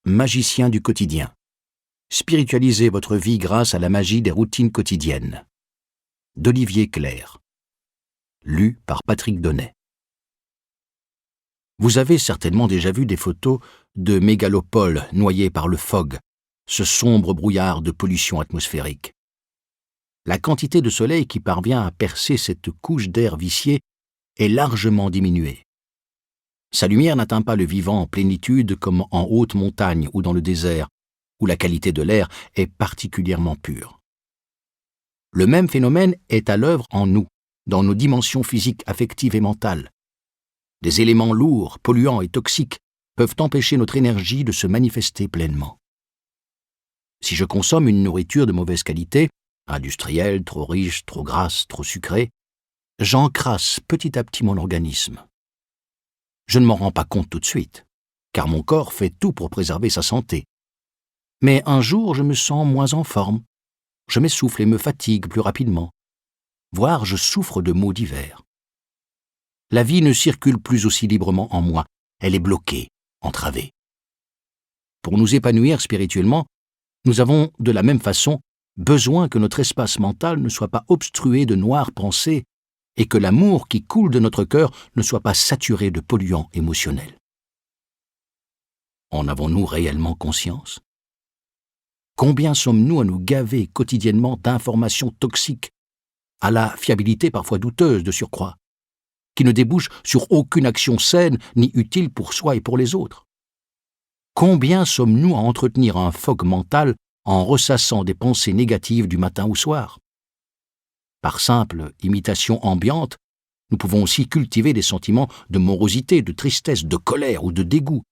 magicien du quotidien. Spiritualisez votre vie grâce à la magie des routines quotidiennes. D'Olivier Clerc. Lu par Patrick Donnet. Vous avez certainement déjà vu des photos de mégalopoles noyées par le fog, ce sombre brouillard de pollution atmosphérique. La quantité de soleil qui parvient à percer cette couche d'air vicié est largement diminuée. Sa lumière n'atteint pas le vivant en plénitude comme en haute montagne ou dans le désert, où la qualité de l'air est particulièrement pure. Le même phénomène est à l'œuvre en nous, dans nos dimensions physiques, affectives et mentales. Des éléments lourds, polluants et toxiques peuvent empêcher notre énergie de se manifester pleinement. Si je consomme une nourriture de mauvaise qualité, industrielle, trop riche, trop grasse, trop sucrée, j'encrasse petit à petit mon organisme. Je ne m'en rends pas compte tout de suite, car mon corps fait tout pour préserver sa santé. Mais un jour, je me sens moins en forme. Je m'essouffle et me fatigue plus rapidement. Voire je souffre de maux divers. La vie ne circule plus aussi librement en moi. Elle est bloquée, entravée. Pour nous épanouir spirituellement, nous avons, de la même façon, besoin que notre espace mental ne soit pas obstrué de noires pensées et que l'amour qui coule de notre cœur ne soit pas saturé de polluants émotionnels. En avons-nous réellement conscience ? Combien sommes-nous à nous gaver quotidiennement d'informations toxiques, à la fiabilité parfois douteuse de surcroît, qui ne débouchent sur aucune action saine ni utile pour soi et pour les autres ? Combien sommes-nous à entretenir un fog mental en ressassant des pensées négatives du matin au soir ? Par simple imitation ambiante, nous pouvons aussi cultiver des sentiments de morosité, de tristesse, de colère ou de dégoût,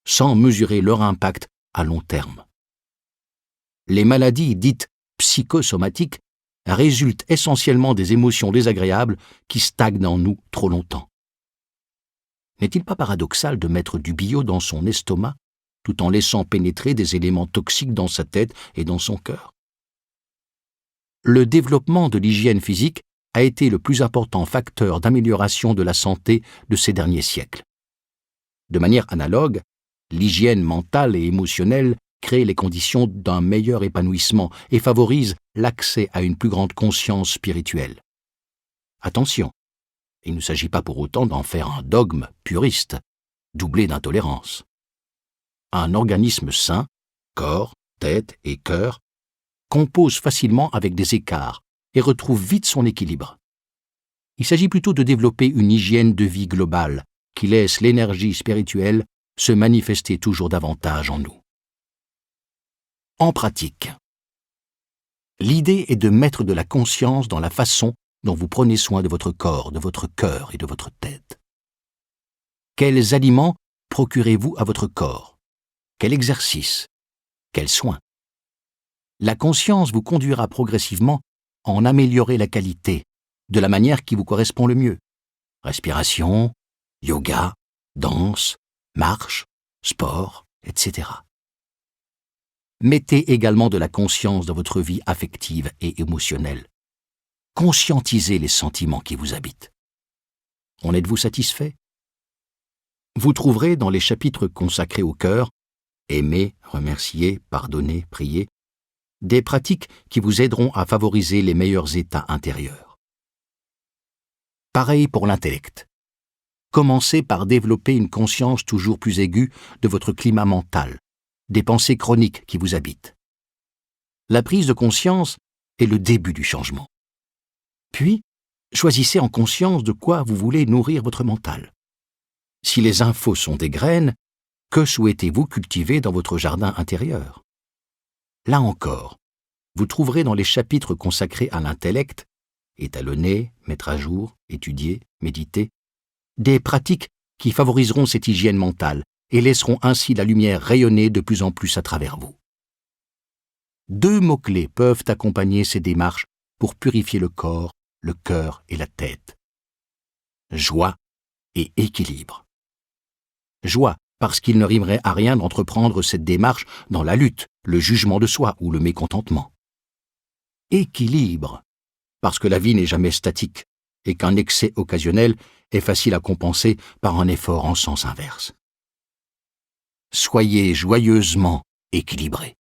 sans mesurer leur impact à long terme. Les maladies dites psychosomatiques résultent essentiellement des émotions désagréables qui stagnent en nous trop longtemps. N'est-il pas paradoxal de mettre du bio dans son estomac tout en laissant pénétrer des éléments toxiques dans sa tête et dans son cœur ? Le développement de l'hygiène physique a été le plus important facteur d'amélioration de la santé de ces derniers siècles. De manière analogue, l'hygiène mentale et émotionnelle crée les conditions d'un meilleur épanouissement et favorise l'accès à une plus grande conscience spirituelle. Attention, il ne s'agit pas pour autant d'en faire un dogme puriste, doublé d'intolérance. Un organisme sain, corps, tête et cœur, compose facilement avec des écarts et retrouve vite son équilibre. Il s'agit plutôt de développer une hygiène de vie globale qui laisse l'énergie spirituelle se manifester toujours davantage en nous. En pratique, l'idée est de mettre de la conscience dans la façon dont vous prenez soin de votre corps, de votre cœur et de votre tête. Quels aliments procurez-vous à votre corps ? Quel exercice ? Quels soins ? La conscience vous conduira progressivement à en améliorer la qualité, de la manière qui vous correspond le mieux. Respiration, yoga, danse, marche, sport, etc. Mettez également de la conscience dans votre vie affective et émotionnelle. Conscientisez les sentiments qui vous habitent. En êtes-vous satisfait ? Vous trouverez dans les chapitres consacrés au cœur, aimer, remercier, pardonner, prier, des pratiques qui vous aideront à favoriser les meilleurs états intérieurs. Pareil pour l'intellect. Commencez par développer une conscience toujours plus aiguë de votre climat mental, des pensées chroniques qui vous habitent. La prise de conscience est le début du changement. Puis, choisissez en conscience de quoi vous voulez nourrir votre mental. Si les infos sont des graines, que souhaitez-vous cultiver dans votre jardin intérieur ? Là encore, vous trouverez dans les chapitres consacrés à l'intellect, étalonner, mettre à jour, étudier, méditer, des pratiques qui favoriseront cette hygiène mentale et laisseront ainsi la lumière rayonner de plus en plus à travers vous. 2 mots-clés peuvent accompagner ces démarches pour purifier le corps, le cœur et la tête. Joie et équilibre. Joie, parce qu'il ne rimerait à rien d'entreprendre cette démarche dans la lutte, le jugement de soi ou le mécontentement. Équilibre, parce que la vie n'est jamais statique et qu'un excès occasionnel est facile à compenser par un effort en sens inverse. Soyez joyeusement équilibrés.